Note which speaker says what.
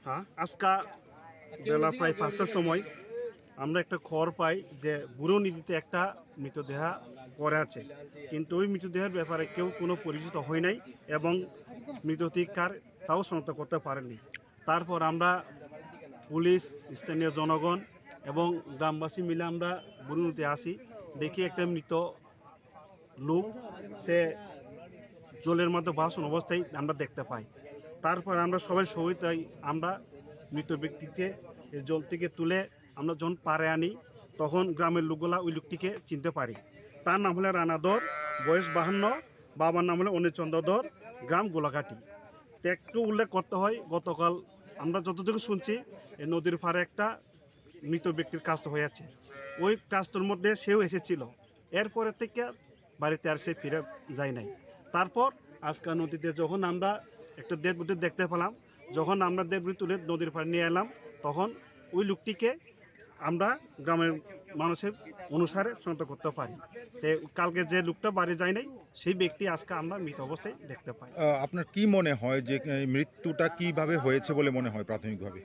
Speaker 1: হ্যাঁ, আজকা বেলা প্রায় 5টার সময় আমরা একটা খবর পাই যে বুড়ো নদীতে একটা মৃতদেহ পড়ে আছে, কিন্তু ওই মৃতদেহের ব্যাপারে কেউ কোনো পরিচিত হয় নাই এবং মৃতদেহ কার তাও শনাক্ত করতে পারেনি। তারপর আমরা পুলিশ, স্থানীয় জনগণ এবং গ্রামবাসী মিলে আমরা বুড়ো নদীতে আসি, দেখি একটা মৃত লোক সে জলের মধ্যে ভাসমান অবস্থায় আমরা দেখতে পাই। তারপর আমরা সবাই সহায়তায় আমরা মৃত ব্যক্তিকে এই জল থেকে তুলে আমরা যখন পাড়ে আনি, তখন গ্রামের লোকগুলা ওই লোকটিকে চিনতে পারি। তার নাম হলো রানাদর, বয়স 52, বাবার নাম হলো অনিচন্দ্র ধর, গ্রাম গোলাঘাটি। তো একটু উল্লেখ করতে হয়, গতকাল আমরা যতটুকু শুনছি এই নদীর পাড়ে একটা মৃত ব্যক্তির কাজ হয়েছে। ওই কাজটার মধ্যে সেও এসেছিল, এরপরে থেকে বাড়িতে আর সে ফিরে যায় নাই। তারপর আজকা নদীতে যখন আমরা একটা দেড় বডি দেখতে পেলাম, যখন আমরা দেড় বডি তুলে নদীর পাড়ে নিয়ে এলাম, তখন ওই লোকটিকে আমরা গ্রামের মানুষের অনুসারে শনাক্ত করতে পারি। তো কালকে যে লোকটা বাড়ি যায় নাই, সেই ব্যক্তি আজকে আমরা মৃত অবস্থায় দেখতে পাই।
Speaker 2: আপনার কি মনে হয় যে এই মৃত্যুটা কিভাবে হয়েছে বলে মনে হয় প্রাথমিকভাবে?